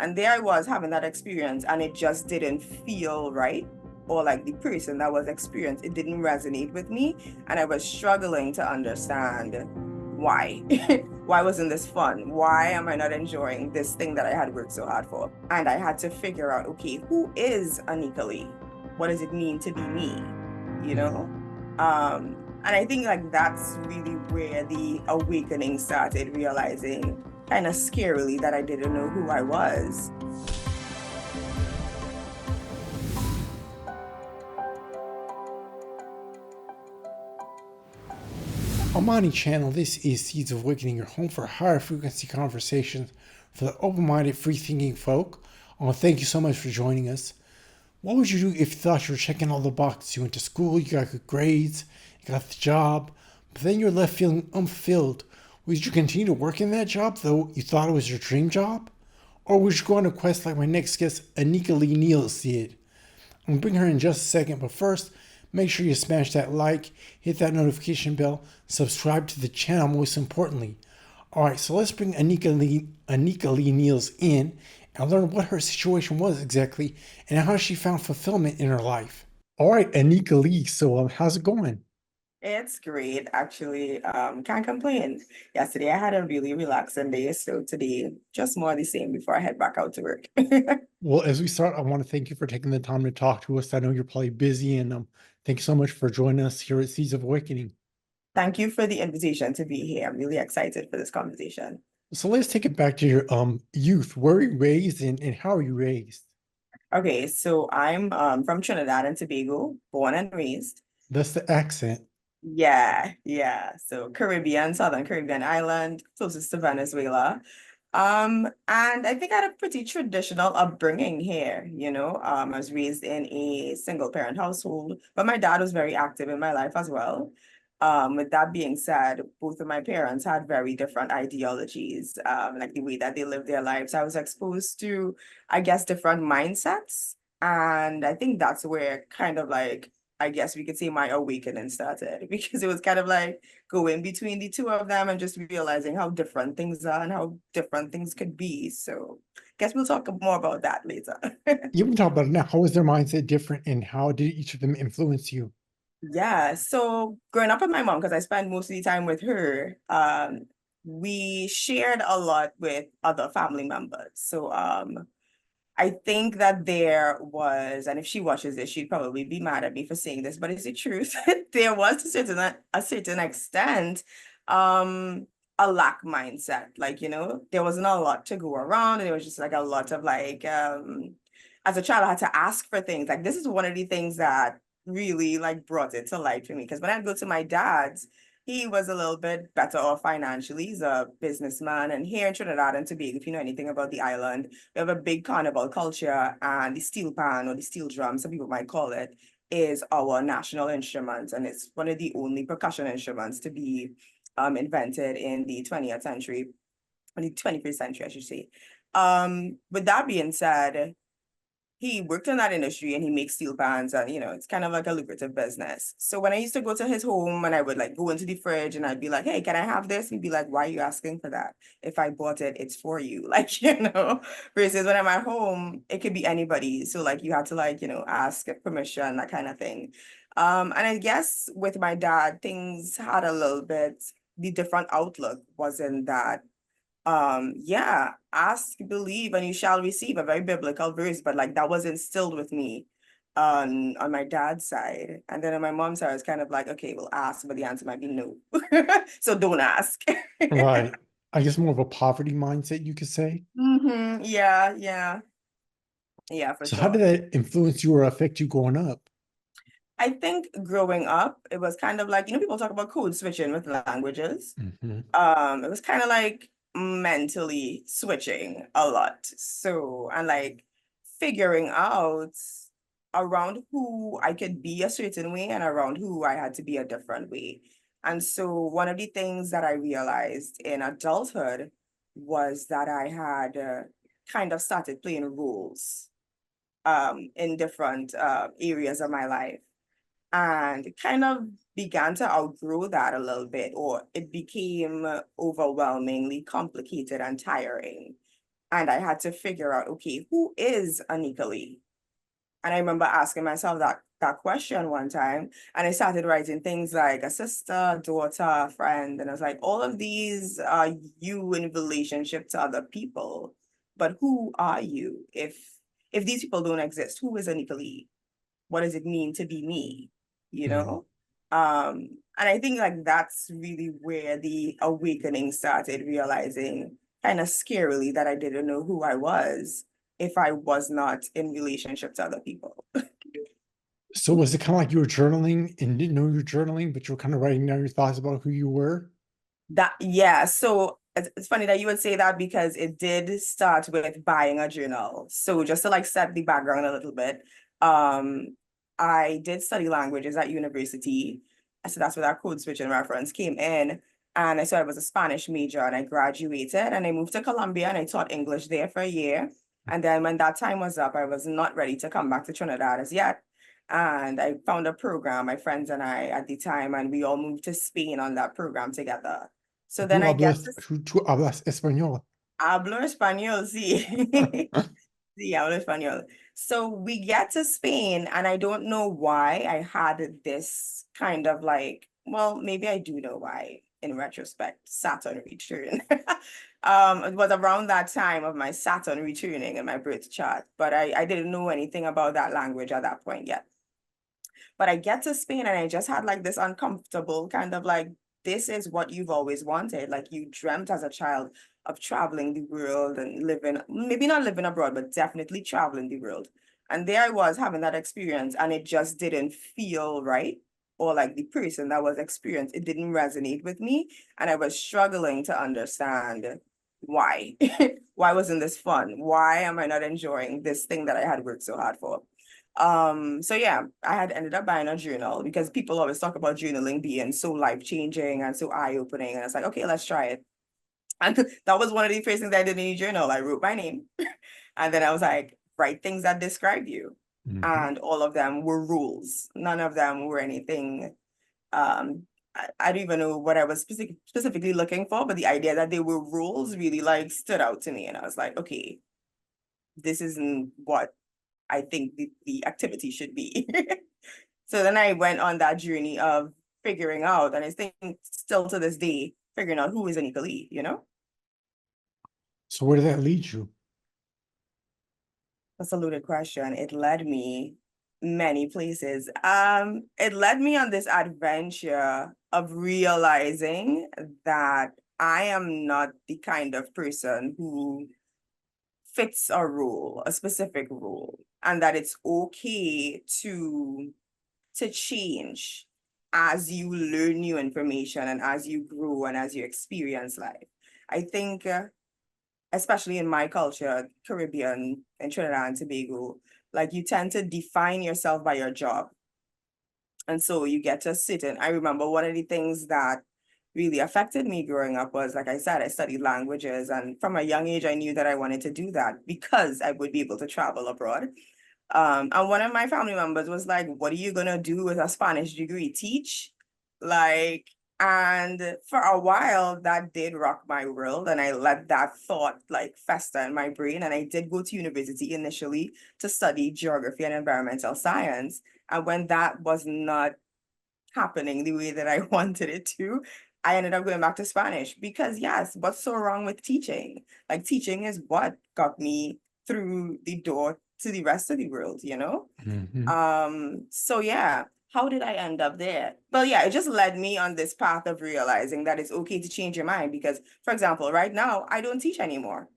And there I was having that experience, and it just didn't feel right. Or like the person that was experienced, it didn't resonate with me. And I was struggling to understand why. Why wasn't this fun? Why am I not enjoying this thing that I had worked so hard for? And I had to figure out, okay, who is Aneakaleigh? What does it mean to be me? You know? And I think like that's really where the awakening started, realizing kind of scarily that I didn't know who I was. On my channel, this is Seeds of Awakening, your home for higher frequency conversations for the open-minded, free-thinking folk. I want to thank you so much for joining us. What would you do if you thought you were checking all the boxes? You went to school, you got good grades, you got the job, but then you're left feeling unfulfilled. Would you continue to work in that job, though you thought it was your dream job? Or would you go on a quest like my next guest, Aneakaleigh Neils, did? I'm going to bring her in just a second, but first, make sure you smash that like, hit that notification bell, subscribe to the channel most importantly. Alright, so let's bring Aneakaleigh Niels in and learn what her situation was exactly and how she found fulfillment in her life. Alright, Aneakaleigh, so how's it going? It's great, actually. Can't complain. Yesterday I had a really relaxing day, so today just more of the same before I head back out to work. Well, as we start, I want to thank you for taking the time to talk to us. I know you're probably busy, and thank you so much for joining us here at Seeds of Awakening. Thank you for the invitation to be here. I'm really excited for this conversation. So let's take it back to your youth. Where were you raised and how are you raised? Okay, so I'm from Trinidad and Tobago, born and raised. That's the accent. Yeah, yeah. So Caribbean, Southern Caribbean island, closest to Venezuela. And I think I had a pretty traditional upbringing here, you know. I was raised in a single parent household, but my dad was very active in my life as well. With that being said, both of my parents had very different ideologies, like the way that they lived their lives. I was exposed to, I guess, different mindsets. And I think that's where kind of like I guess we could say my awakening started because it was kind of like going between the two of them and just realizing how different things are and how different things could be. So I guess we'll talk more about that later. You can talk about it now. How was their mindset different and how did each of them influence you? Yeah, so growing up with my mom, because I spent most of the time with her, we shared a lot with other family members. So I think that there was, and if she watches this, she'd probably be mad at me for saying this, but it's the truth. There was a certain extent, a lack mindset. Like, you know, there wasn't a lot to go around, and it was just like a lot of like, as a child, I had to ask for things. Like, this is one of the things that really like brought it to light for me. Because when I go to my dad's, he was a little bit better off financially. He's a businessman, and here in Trinidad and Tobago, if you know anything about the island, we have a big carnival culture, and the steel pan or the steel drum, some people might call it, is our national instrument, and it's one of the only percussion instruments to be invented in the 20th century, or the 21st century, I should say. With that being said, he worked in that industry and he makes steel pans, and you know it's kind of like a lucrative business. So when I used to go to his home and I would like go into the fridge and I'd be like, hey, can I have this? He'd be like, why are you asking for that? If I bought it, it's for you. Like, you know, versus when I'm at home, it could be anybody. So like you had to like, you know, ask permission, that kind of thing. And I guess with my dad, things had a little bit, the different outlook wasn't that yeah, ask, believe, and you shall receive, a very biblical verse, but like that was instilled with me on my dad's side. And then on my mom's side, it's kind of like, okay, we'll ask, but the answer might be no. So don't ask. Right. I guess more of a poverty mindset, you could say. Yeah, yeah, yeah, for So how sure. did that influence you or affect you growing up? I think growing up, it was kind of like, you know, people talk about code switching with languages. Hmm. It was kind of like mentally switching a lot. So, and like figuring out around who I could be a certain way and around who I had to be a different way. And so one of the things that I realized in adulthood was that I had kind of started playing roles in different areas of my life, and kind of began to outgrow that a little bit, or it became overwhelmingly complicated and tiring. And I had to figure out, okay, who is Aneakaleigh? And I remember asking myself that question one time, and I started writing things like a sister, daughter, friend, and I was like, all of these are you in relationship to other people, but who are you if these people don't exist? Who is Aneakaleigh? What does it mean to be me? You Mm. know? And I think like that's really where the awakening started, realizing kind of scarily that I didn't know who I was if I was not in relationship to other people. So was it kind of like you were journaling and didn't know you were journaling, but you were kind of writing down your thoughts about who you were? That yeah, so it's funny that you would say that because it did start with buying a journal. So just to like set the background a little bit, I did study languages at university. So that's where that code switching reference came in. And I said I was a Spanish major and I graduated and I moved to Colombia and I taught English there for a year. And then when that time was up, I was not ready to come back to Trinidad as yet. And I found a program, my friends and I at the time, and we all moved to Spain on that program together. So then I get to Tú hablas español. hablo español, sí. Sí, hablo español. So we get to Spain, and I don't know why I had this kind of like, well, maybe I do know why in retrospect, Saturn return. It was around that time of my Saturn returning in my birth chart, but I didn't know anything about that language at that point yet. But I get to Spain and I just had like this uncomfortable kind of like, this is what you've always wanted. Like you dreamt as a child of traveling the world and living, maybe not living abroad, but definitely traveling the world. And there I was having that experience and it just didn't feel right. Or like the person that was experienced, it didn't resonate with me. And I was struggling to understand why. Why wasn't this fun? Why am I not enjoying this thing that I had worked so hard for? So yeah, I had ended up buying a journal because people always talk about journaling being so life-changing and so eye-opening. And it's like, okay, let's try it. And that was one of the first things I did in a journal. I wrote my name. And then I was like, write things that describe you. Mhm. And all of them were rules. None of them were anything. I don't even know what I was specifically looking for, but the idea that they were rules really like stood out to me. And I was like, okay, this isn't what I think the activity should be. So then I went on that journey of figuring out, and I think still to this day, figuring out who is Aneakaleigh, you know? So where did that lead you? That's a loaded question. It led me many places. It led me on this adventure of realizing that I am not the kind of person who fits a rule, a specific rule, and that it's okay to change as you learn new information and as you grow and as you experience life. I think, especially in my culture, Caribbean and Trinidad and Tobago, like you tend to define yourself by your job. And so you get to sit in. I remember one of the things that really affected me growing up was, like I said, I studied languages. And from a young age, I knew that I wanted to do that because I would be able to travel abroad. And one of my family members was like, what are you gonna do with a Spanish degree? Teach? Like, and for a while that did rock my world and I let that thought like fester in my brain. And I did go to university initially to study geography and environmental science. And when that was not happening the way that I wanted it to, I ended up going back to Spanish because yes, what's so wrong with teaching? Like teaching is what got me through the door to the rest of the world, you know? Mhm. So yeah, how did I end up there? Well, yeah, it just led me on this path of realizing that it's okay to change your mind because, for example, right now I don't teach anymore.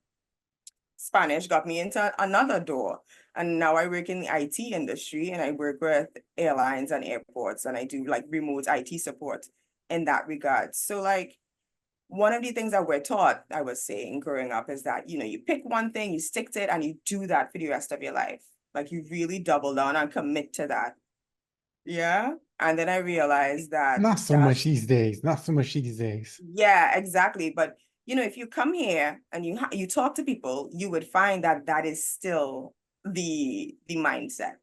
Spanish got me into another door. And now I work in the IT industry and I work with airlines and airports and I do like remote IT support in that regard. So like one of the things that we're taught, I was saying growing up, is that, you know, you pick one thing, you stick to it and you do that for the rest of your life. Like you really double down and commit to that. Yeah. And then I realized that Not so that much these days. Not so much these days. yeah, exactly. But you know, if you come here and you talk to people, you would find that that is still the mindset.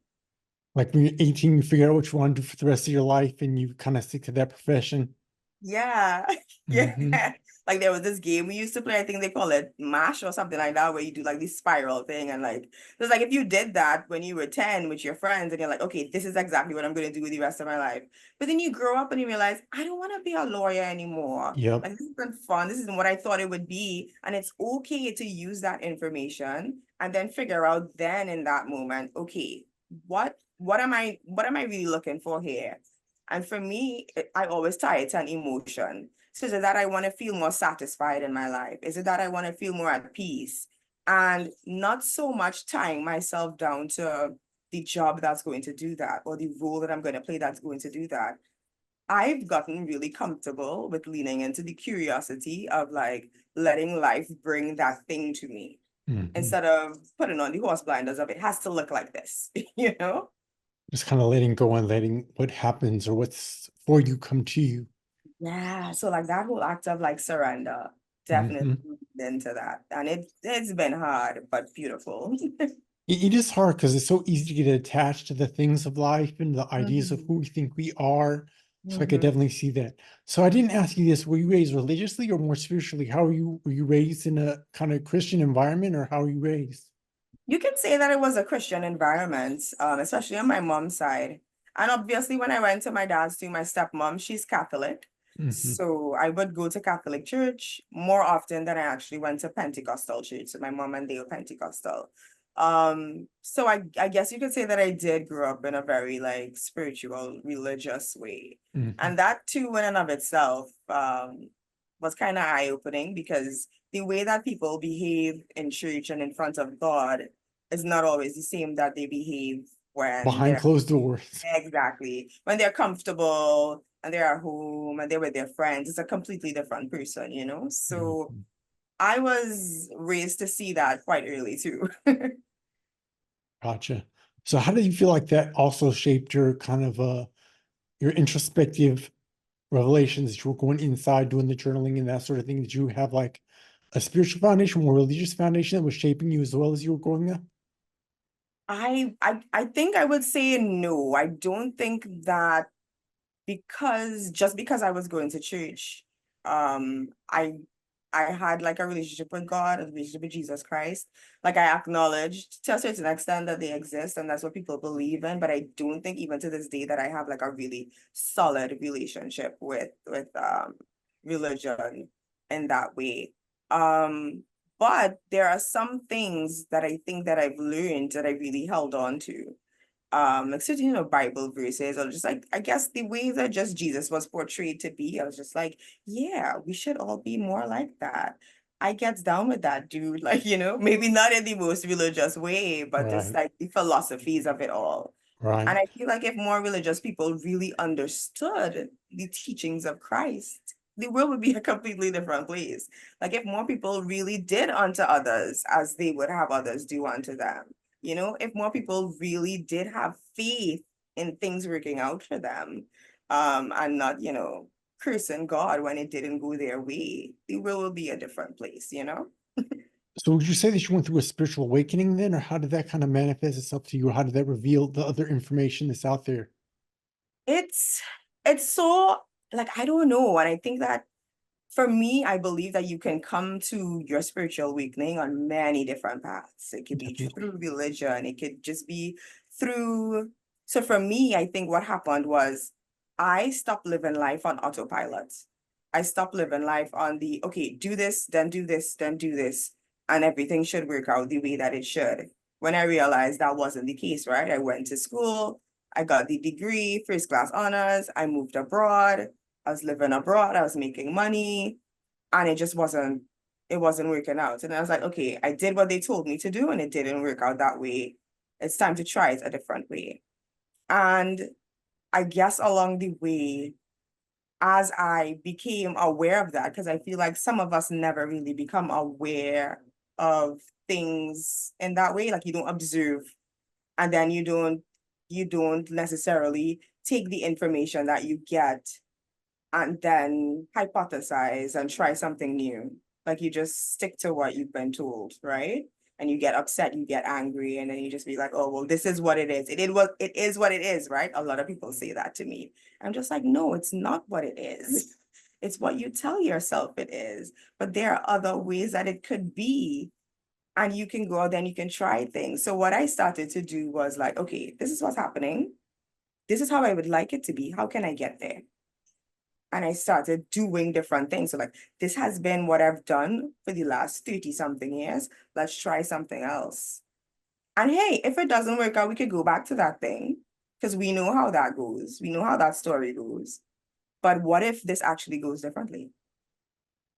Like when you're 18, you figure out what you want to do for the rest of your life and you kind of stick to that profession. Yeah, Hmm. yeah. Like there was this game we used to play, I think they call it MASH or something like that, where you do like this spiral thing. And like, it's like if you did that when you were 10 with your friends and you're like, okay, this is exactly what I'm going to do with the rest of my life. But then you grow up and you realize, I don't want to be a lawyer anymore. Yep. Like this isn't fun. This isn't what I thought it would be. And it's okay to use that information and then figure out then in that moment, okay, what am I really looking for here? And for me, I always tie it to an emotion. So is it that I want to feel more satisfied in my life? Is it that I want to feel more at peace? And not so much tying myself down to the job that's going to do that or the role that I'm going to play that's going to do that. I've gotten really comfortable with leaning into the curiosity of like letting life bring that thing to me Hmm. instead of putting on the horse blinders of it has to look like this, you know? Just kind of letting go and letting what happens or what's for you come to you. Yeah. So like that whole act of like surrender, definitely Hmm. into that. And it's been hard, but beautiful. It is hard because it's so easy to get attached to the things of life and the ideas of who Mhm. we think we are. So I could Mhm. definitely see that. So I didn't ask you this: were you raised religiously or more spiritually? How are you? Were you raised in a kind of Christian environment, or how are you raised? You can say that it was a Christian environment, especially on my mom's side. And obviously, when I went to my dad's too, my stepmom, she's Catholic. Hmm. So I would go to Catholic church more often than I actually went to Pentecostal church. So my mom and they were Pentecostal. So I guess you could say that I did grow up in a very like spiritual, religious way. Hmm. And that too, in and of itself, was kind of eye-opening because the way that people behave in church and in front of God is not always the same that they behave when Behind they're closed doors. exactly when they're comfortable and they're at home and they're with their friends. It's a completely different person, you know? So Mhm. I was raised to see that quite early too. Gotcha. So how do you feel like that also shaped your kind of your introspective revelations that you were going inside doing the journaling and that sort of thing? Did you have like a spiritual foundation or religious foundation that was shaping you as well as you were growing up? I think I would say no. I don't think that because I was going to church, um, I I had like a relationship with God, a relationship with Jesus Christ. Like I acknowledged to a certain extent that they exist and that's what people believe in, but I don't think even to this day that I have like a really solid relationship with religion in that way. Um, but there are some things that I think that I've learned that I really held on to like certain Bible verses or just like I guess the way that just Jesus was portrayed to be. I was just like, yeah, we should all be more like that. I gets down with that, dude. Like, maybe not in the most religious way, but just Right, like the philosophies of it all. right. And I feel like if more religious people really understood the teachings of Christ, the world would be a completely different place. Like if more people really did unto others as they would have others do unto them. If more people really did have faith in things working out for them, and not, cursing God when it didn't go their way, the world will be a different place. So would you say that you went through a spiritual awakening then, or how did that kind of manifest itself to you? Or how did that reveal the other information that's out there? It's it's so like I don't know. And I think that for me, I believe that you can come to your spiritual awakening on many different paths. It could be Definitely. through religion, it could just be through. So for me, I think what happened was I stopped living life on autopilot. I stopped living life on the, okay, do this, then do this, then do this, and everything should work out the way that it should. When I realized that wasn't the case, right? I went to school, I got the degree, first class honors, I moved abroad. I was living abroad, I was making money, and it wasn't working out. And I was like, okay, I did what they told me to do, and it didn't work out that way. It's time to try it a different way. And I guess along the way, as I became aware of that, because I feel like some of us never really become aware of things in that way. Like you don't observe, and then you don't necessarily take the information that you get and then hypothesize and try something new. Like you just stick to what you've been told, right? And you get upset, you get angry, and then you just be like, oh, well, this is what it is. It is what it is, right? A lot of people say that to me. I'm just like, no, it's not what it is. It's what you tell yourself it is. But there are other ways that it could be. And you can go out there and you can try things. So what I started to do was like, okay, this is what's happening. This is how I would like it to be. How can I get there? And I started doing different things. So like, this has been what I've done for the last 30 something years. Let's try something else. And hey, if it doesn't work out, we could go back to that thing because we know how that goes. We know how that story goes. But what if this actually goes differently?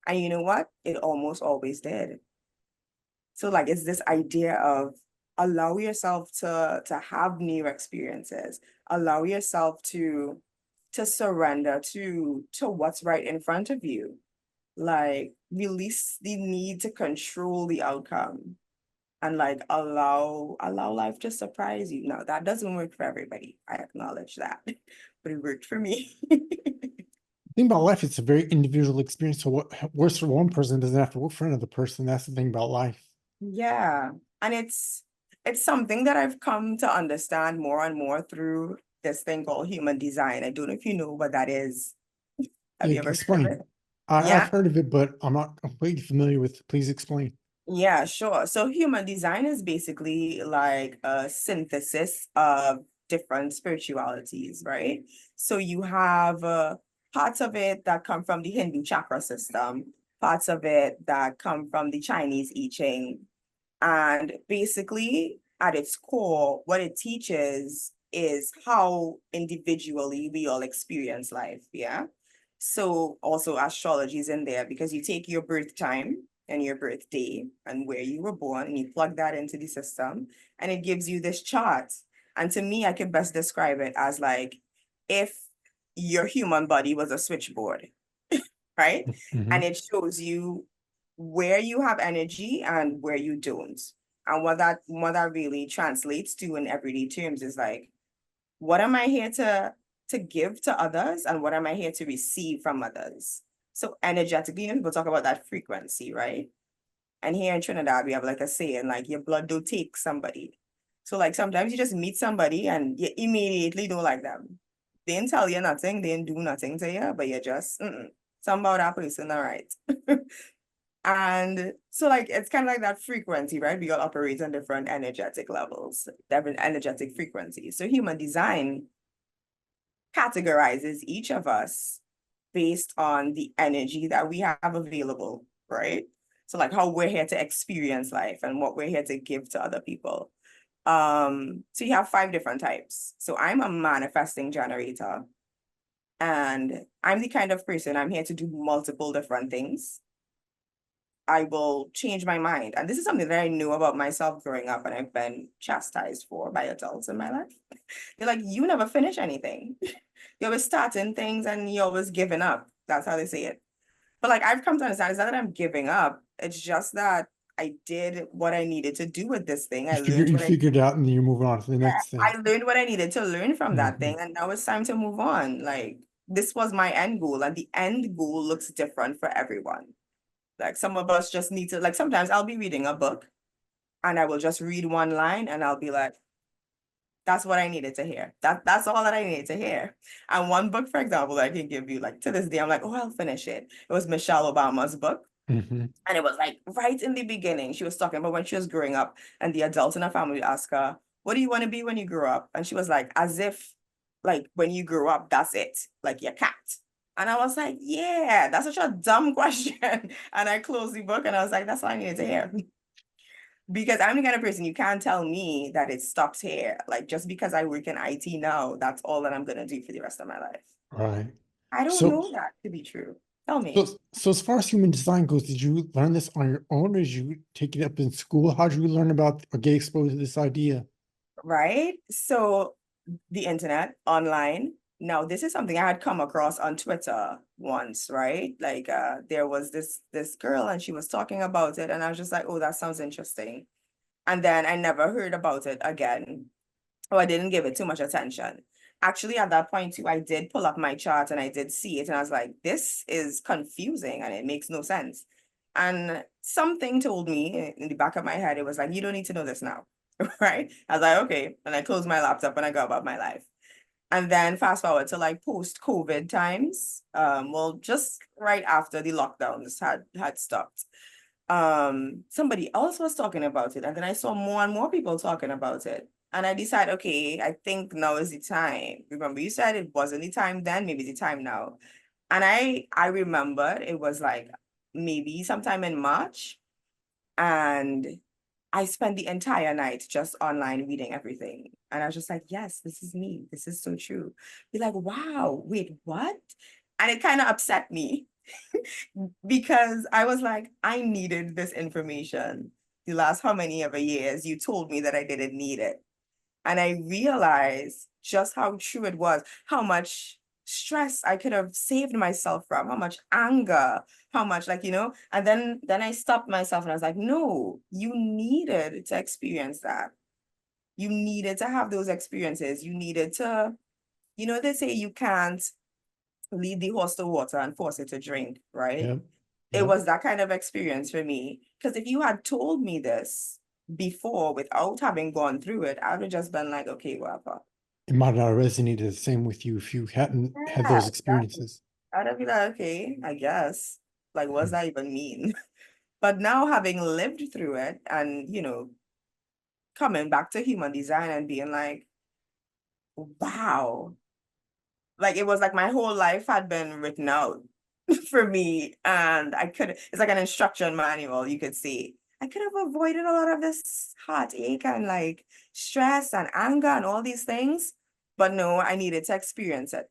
And you know what? It almost always did. So like it's this idea of allow yourself to have new experiences, allow yourself to surrender to what's right in front of you. Like release the need to control the outcome and like allow life to surprise you. Now that doesn't work for everybody. I acknowledge that, but it worked for me. Thing about life, it's a very individual experience. So what works for one person doesn't have to work for another person. That's the thing about life. Yeah. And it's something that I've come to understand more and more through this thing called human design. I don't know if you know what that is. Have Yeah, you ever heard of explain. it? I've Yeah. heard of it, but I'm not completely familiar with it. Please explain. Yeah, sure. So human design is basically like a synthesis of different spiritualities, right? So you have parts of it that come from the Hindu chakra system, parts of it that come from the Chinese I Ching, and basically, at its core, what it teaches is how individually we all experience life. Yeah. So also astrology is in there because you take your birth time and your birthday and where you were born and you plug that into the system and it gives you this chart. And to me, I can best describe it as like if your human body was a switchboard, right? Hmm. And it shows you where you have energy and where you don't. And what that really translates to in everyday terms is like, what am I here to give to others and what am I here to receive from others? So energetically, people talk about that frequency, right? And here in Trinidad, we have like a saying, like your blood don't take somebody. So like sometimes you just meet somebody and you immediately don't like them. They didn't tell you nothing, they didn't do nothing to you, but you just, something about that person, all right. And so like it's kind of like that frequency, right? We all operate on different energetic levels, different energetic frequencies. So human design categorizes each of us based on the energy that we have available, right? So like how we're here to experience life and what we're here to give to other people. So you have 5 different types. So I'm a manifesting generator and I'm the kind of person I'm here to do multiple different things. I will change my mind. And this is something that I knew about myself growing up and I've been chastised for by adults in my life. They're like, you never finish anything. You're always starting things and you're always giving up. That's how they say it. But like I've come to understand, it's not that I'm giving up. It's just that I did what I needed to do with this thing. You figured it out and then you're moving on to the next thing. I learned what I needed to learn from that Hmm. thing, and now it's time to move on. Like this was my end goal, and the end goal looks different for everyone. Like some of us just need to, like sometimes I'll be reading a book and I will just read one line and I'll be like, that's what I needed to hear. That's all that I needed to hear. And one book, for example, that I can give you, like to this day, I'm like, oh, I'll finish it. It was Michelle Obama's book. Hmm. And it was like right in the beginning, she was talking about when she was growing up, and the adults in her family asked her, what do you want to be when you grow up? And she was like, as if like when you grow up, that's it, like your cat. And I was like, yeah, that's such a dumb question. And I closed the book and I was like, that's all I needed to hear. Because I'm the kind of person you can't tell me that it stops here. Like just because I work in IT now, that's all that I'm gonna do for the rest of my life. Right. I don't So, know that to be true. Tell so, me. so as far as human design goes, did you learn this on your own, or did you take it up in school? How did you learn about or get exposed to this idea? Right? So the internet online. Now, this is something I had come across on Twitter once, right? Like there was this girl and she was talking about it and I was just like, oh, that sounds interesting. And then I never heard about it again. Or I didn't give it too much attention. Actually, at that point too, I did pull up my chart and I did see it and I was like, this is confusing and it makes no sense. And something told me in the back of my head, it was like, you don't need to know this now. Right? I was like, okay. And I closed my laptop and I go about my life. And then fast forward to like post-COVID times, well, just right after the lockdowns had stopped. Somebody else was talking about it, and then I saw more and more people talking about it. And I decided, okay, I think now is the time. Remember, you said it wasn't the time then, maybe the time now. And I remembered it was like maybe sometime in March, and I spent the entire night just online reading everything. And I was just like, yes, this is me. This is so true. Be like, wow, wait, what? And it kind of upset me because I was like, I needed this information. The last how many ever years you told me that I didn't need it. And I realized just how true it was, how much stress I could have saved myself from, how much anger, how much like, and then I stopped myself and I was like, no, you needed to experience that. You needed to have those experiences. You needed to, they say you can't lead the horse to water and force it to drink, right? Yep. It Yep. was that kind of experience for me. Because if you had told me this before without having gone through it, I would have just been like, okay, whatever. It might not have resonated the same with you if you hadn't had Yeah, those exactly. experiences. I'd have been like, okay, I guess. Like, what does Hmm. that even mean? But now having lived through it and, coming back to human design and being like, wow, like it was like my whole life had been written out for me. And it's like an instruction manual, you could see. I could have avoided a lot of this heartache and like stress and anger and all these things. But no, I needed to experience it.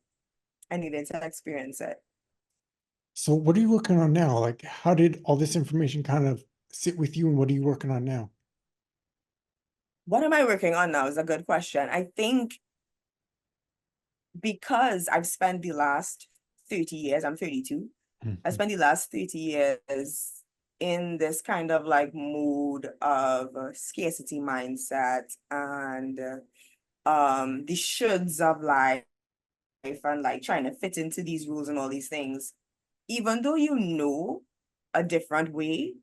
I needed to experience it. So what are you working on now? Like, how did all this information kind of sit with you, and what are you working on now? What am I working on now is a good question. I think because I've spent the last 30 years, I'm 32, I Mhm. spent the last 30 years in this kind of like mood of scarcity mindset and the shoulds of life and like trying to fit into these rules and all these things. Even though you know a different way,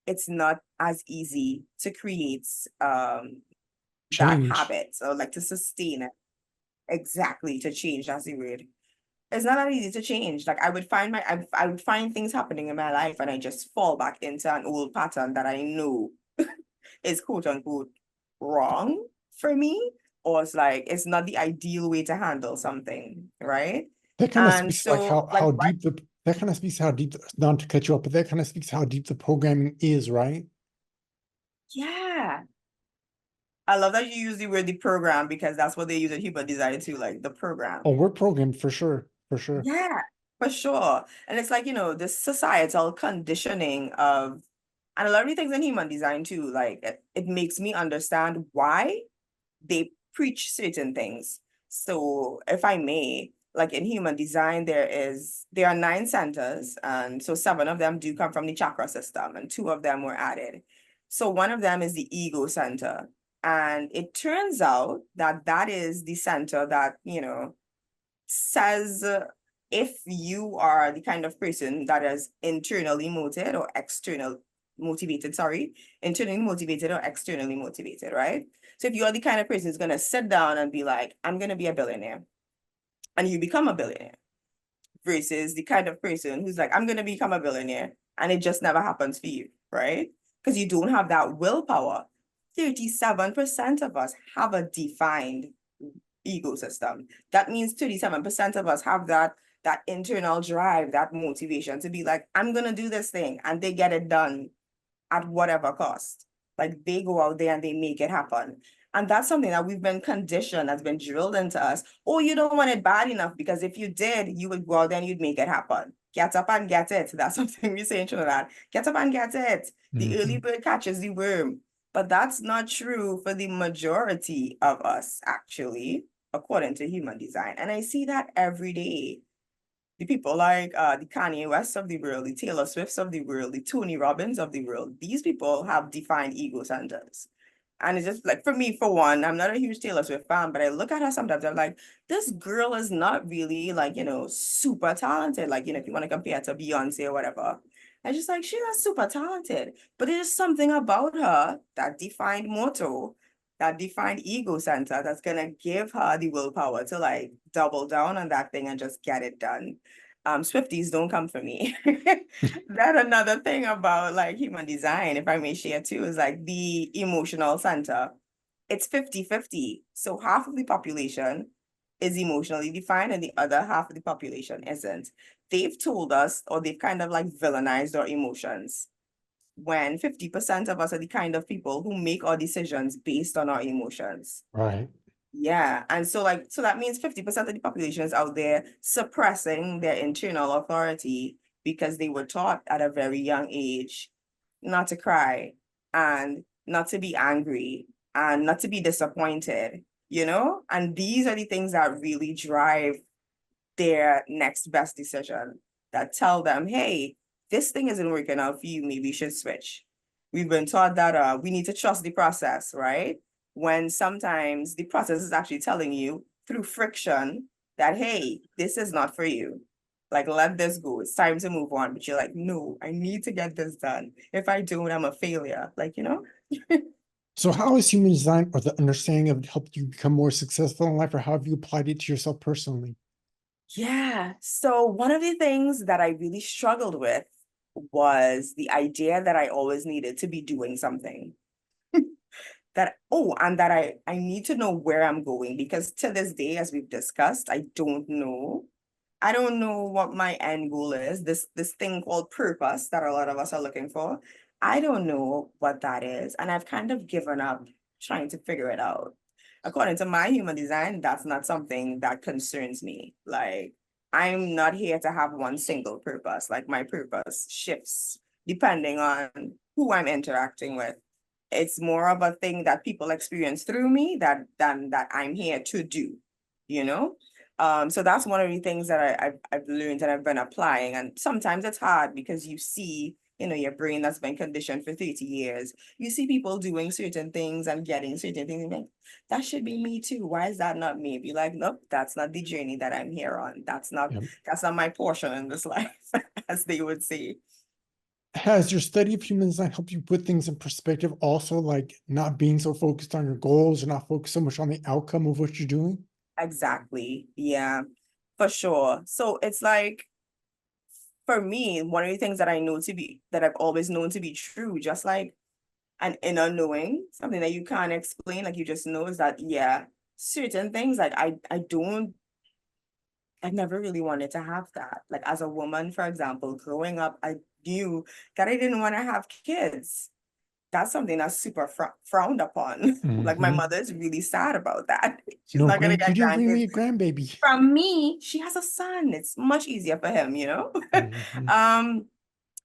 it's not as easy to create that Change. habit or like to sustain it. Exactly, to change, that's the word. It's not that easy to change. Like I would find things happening in my life and I just fall back into an old pattern that I know is quote unquote wrong for me, or it's like it's not the ideal way to handle something, right? That kind of And speaks like so like how deep the that kind of speaks how deep not to cut you up, but that kind of speaks how deep the programming is, right? yeah. I love that you use the word the program because that's what they use in human design too, like the program. Oh, we're programmed for sure, for sure. Yeah, for sure. And it's like, this societal conditioning of, and a lot of the things in human design too, like it makes me understand why they preach certain things. So if I may, like in human design, there are 9 centers, and so 7 of them do come from the chakra system, and 2 of them were added. So one of them is the ego center. And it turns out that that is the center that, says if you are the kind of person that is internally motivated or external motivated, sorry, internally motivated or externally motivated, right? So if you're the kind of person who's gonna sit down and be like, I'm gonna be a billionaire, and you become a billionaire, versus the kind of person who's like, I'm gonna become a billionaire, and it just never happens for you, right? Because you don't have that willpower. 37% of us have a defined ecosystem. That means 37% of us have that internal drive, that motivation to be like, I'm gonna do this thing, and they get it done at whatever cost. Like they go out there and they make it happen. And that's something that we've been conditioned, has been drilled into us. Oh, you don't want it bad enough because if you did, you would go out there and you'd make it happen. Get up and get it. That's something we say in Trinidad. Get up and get it. The early Mhm. bird catches the worm. But that's not true for the majority of us, actually, according to human design. And I see that every day. The people like the Kanye West of the world, the Taylor Swifts of the world, the Tony Robbins of the world, these people have defined ego centers. And it's just like for me, for one, I'm not a huge Taylor Swift fan, but I look at her sometimes, I'm like, this girl is not really like, super talented. Like, if you want to compare to Beyonce or whatever. I just like, she's not super talented, but there's something about her that defined motto. that defined ego center that's gonna give her the willpower to like double down on that thing and just get it done. Swifties don't come for me. That another thing about like human design, if I may share too, is like the emotional center. It's 50-50. So half of the population is emotionally defined and the other half of the population isn't. They've told us, or they've kind of like villainized our emotions when 50% of us are the kind of people who make our decisions based on our emotions. Right. Yeah. And so like, so that means 50% of the population is out there suppressing their internal authority because they were taught at a very young age not to cry and not to be angry and not to be disappointed, you know? And these are the things that really drive their next best decision, that tell them, hey, this thing isn't working out for you, maybe you should switch. We've been taught that we need to trust the process, right? When sometimes the process is actually telling you through friction that, hey, this is not for you. Like, let this go. It's time to move on. But you're like, no, I need to get this done. If I don't, I'm a failure. Like, you know? So how has human design or the understanding of it helped you become more successful in life, or how have you applied it to yourself personally? Yeah. So one of the things that I really struggled with was the idea that I always needed to be doing something. That, oh, and that I need to know where I'm going, because to this day, as we've discussed, I don't know. I don't know what my end goal is. This thing called purpose that a lot of us are looking for. I don't know what that is. And I've kind of given up trying to figure it out. According to my human design, that's not something that concerns me. Like, I'm not here to have one single purpose. Like, my purpose shifts depending on who I'm interacting with. It's more of a thing that people experience through me than that I'm here to do, you know? So that's one of the things that I've learned and I've been applying. And sometimes it's hard because you see, you know, your brain that's been conditioned for 30 years. You see people doing certain things and getting certain things, and you think, that should be me too. Why is that not me? Be like, nope, that's not the journey that I'm here on. Yeah. That's not my portion in this life, as they would say. Has your study of human design helped you put things in perspective also, like not being so focused on your goals or not focused so much on the outcome of what you're doing? Exactly. Yeah, for sure. So it's like, for me, one of the things that I know to be, that I've always known to be true, just like an inner knowing, something that you can't explain, like you just know, is that, yeah, certain things, like I never really wanted to have that. Like as a woman, for example, growing up, I knew that I didn't want to have kids. That's something that's super frowned upon. Like my Mm-hmm. mother is really sad about that. She's No, not gonna grand, you get didn't bring grandkids. me a grandbaby. From me, she has a son. It's much easier for him, you know? Mm-hmm. um,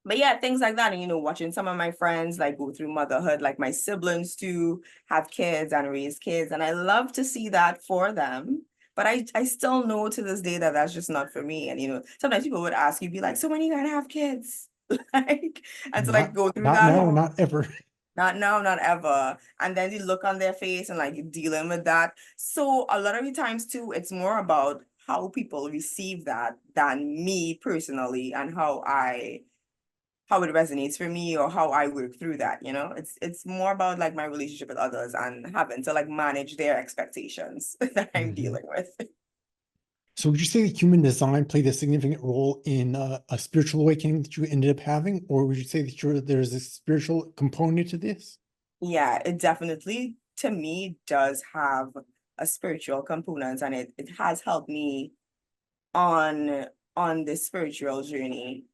but yeah, things like that. And, you know, watching some of my friends like go through motherhood, like my siblings too, have kids and raise kids. And I love to see that for them. But I still know to this day that that's just not for me. And, you know, sometimes people would ask you, be like, so when are you going to have kids? Like, and to like Not, go through not that now, whole, not ever. not now, not ever. And then the look on their face and like dealing with that. So a lot of the times too, it's more about how people receive that than me personally, and how it resonates for me or how I work through that, you know? It's more about like my relationship with others and having to like manage their expectations that I'm Mm-hmm. dealing with. So would you say that human design played a significant role in a spiritual awakening that you ended up having, or would you say that there's a spiritual component to this? Yeah, it definitely to me does have a spiritual component, and it has helped me on on this spiritual journey,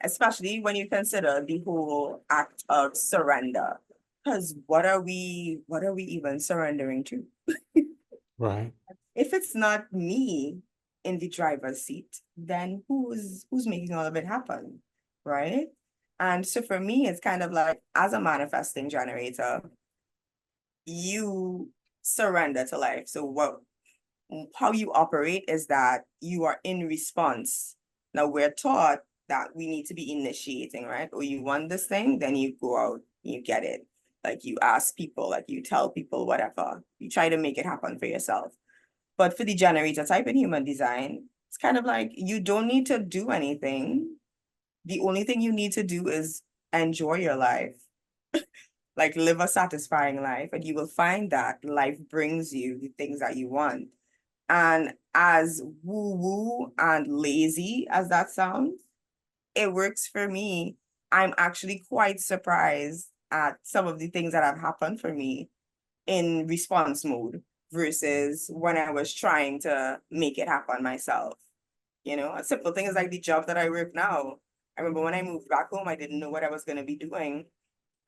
especially when you consider the whole act of surrender. Because what are we even surrendering to? Right. If it's not me in the driver's seat, then who's making all of it happen, right? And so for me, it's kind of like, as a manifesting generator, you surrender to life. So what how you operate is that you are in response. Now we're taught that we need to be initiating, right? Or you want this thing, then you go out, you get it. Like you ask people, like you tell people, whatever. You try to make it happen for yourself. But for the generator type in human design, it's kind of like you don't need to do anything. The only thing you need to do is enjoy your life. like live a satisfying life, and you will find that life brings you the things that you want. And as woo-woo and lazy as that sounds, it works for me. I'm actually quite surprised at some of the things that have happened for me in response mode versus when I was trying to make it happen myself. You know, a simple thing is like the job that I work now. I remember when I moved back home, I didn't know what I was going to be doing.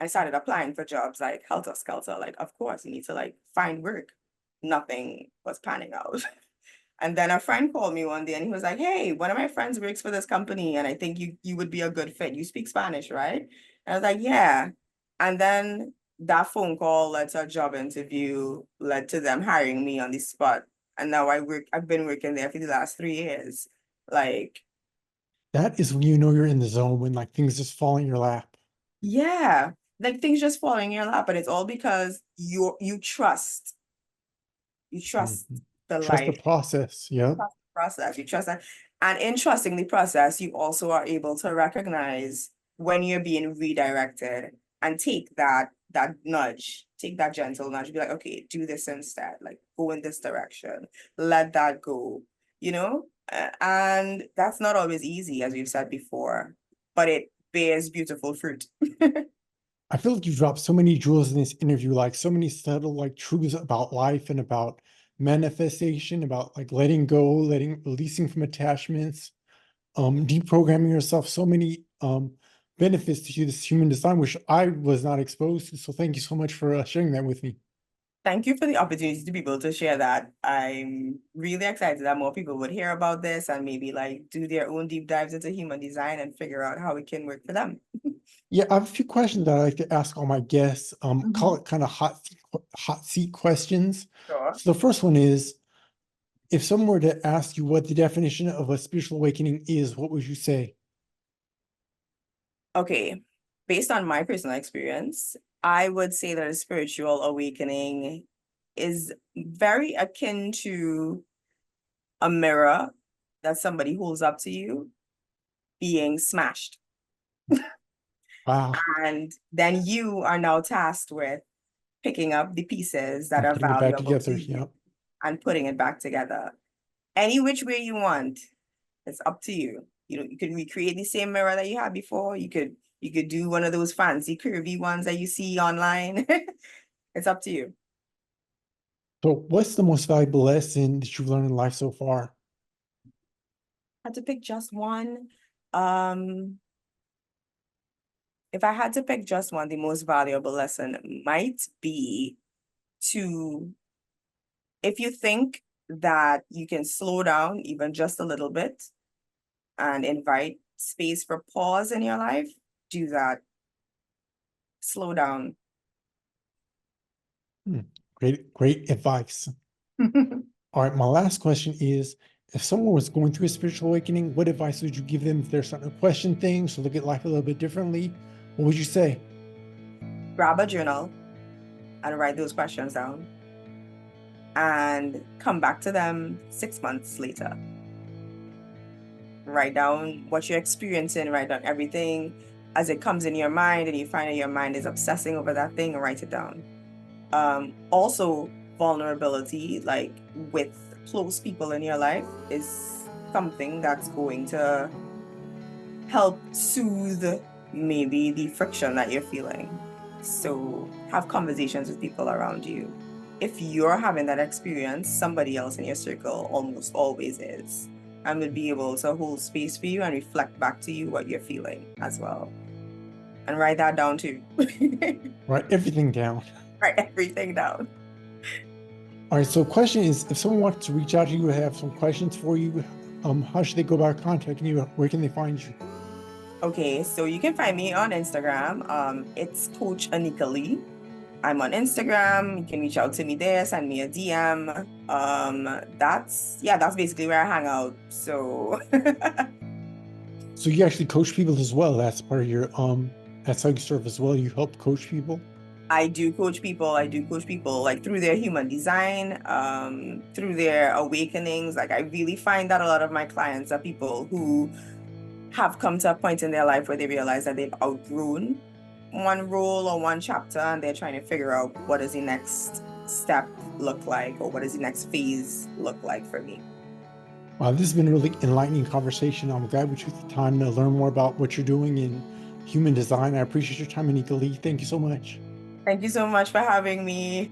I started applying for jobs like helter skelter. Like, of course, you need to like find work. Nothing was panning out. And then a friend called me one day and he was like, "Hey, one of my friends works for this company and I think you would be a good fit. You speak Spanish, right?" And I was like, "Yeah." And then that phone call led to a job interview, led to them hiring me on the spot. And now I've been working there for the last 3 years. Like, That is when you know you're in the zone, when like things just fall in your lap. yeah, like things just fall in your lap, and it's all because you trust Mhm. the Trust the life. process. Yep. Trust the process. You trust that. And in trusting the process, you also are able to recognize when you're being redirected and take that nudge, take that gentle nudge, be like, okay, do this instead, like go in this direction, let that go, you know? And that's not always easy, as we've said before, but it bears beautiful fruit. I feel like you dropped so many jewels in this interview, like so many subtle like truths about life and about manifestation, about like letting go, releasing from attachments, deprogramming yourself, so many benefits to this human design, which I was not exposed to. So thank you so much for sharing that with me. Thank you for the opportunity to be able to share that. I'm really excited that more people would hear about this and maybe like do their own deep dives into human design and figure out how it can work for them. Yeah, I have a few questions that I like to ask all my guests. Call Mhm. it kind of hot seat questions. Sure. So the first one is, if someone were to ask you what the definition of a spiritual awakening is, what would you say? Okay. Based on my personal experience, I would say that a spiritual awakening is very akin to a mirror that somebody holds up to you being smashed. Wow, And then you are now tasked with picking up the pieces that I'm are putting it back valuable to together. you Yeah. and putting it back together. Any which way you want, it's up to you. You know, you can recreate the same mirror that you had before. You could do one of those fancy curvy ones that you see online. It's up to you. So what's the most valuable lesson that you've learned in life so far? Had to pick just one. Um, if I had to pick just one, the most valuable lesson might be to, if you think that you can slow down even just a little bit and invite space for pause in your life, do that. Slow down. Hmm, great advice. All right, my last question is, if someone was going through a spiritual awakening, what advice would you give them if they're starting to question things or look at life a little bit differently? What would you say? Grab a journal and write those questions down and come back to them 6 months later. Write down what you're experiencing, write down everything as it comes in your mind, and you find that your mind is obsessing over that thing, and write it down. Also, vulnerability, like with close people in your life, is something that's going to help soothe maybe the friction that you're feeling. So have conversations with people around you. If you're having that experience, somebody else in your circle almost always is, and will be able to hold space for you and reflect back to you what you're feeling as well. And write that down too. Write everything down. Write everything down. All right, so question is, if someone wants to reach out to you or have some questions for you, how should they go about contacting you? Where can they find you? Okay, so you can find me on Instagram. It's Coach Aneakaleigh. I'm on Instagram. You can reach out to me there, send me a DM. That's basically where I hang out. So So you actually coach people as well. That's part of your that's how you serve as well. You help coach people. I do coach people. I do coach people like through their human design, through their awakenings. Like I really find that a lot of my clients are people who have come to a point in their life where they realize that they've outgrown one role or one chapter, and they're trying to figure out what does the next step look like, or what does the next phase look like for me. Wow, this has been a really enlightening conversation. I'm glad we took the time to learn more about what you're doing in human design. I appreciate your time, Aneakaleigh. Thank you so much. Thank you so much for having me.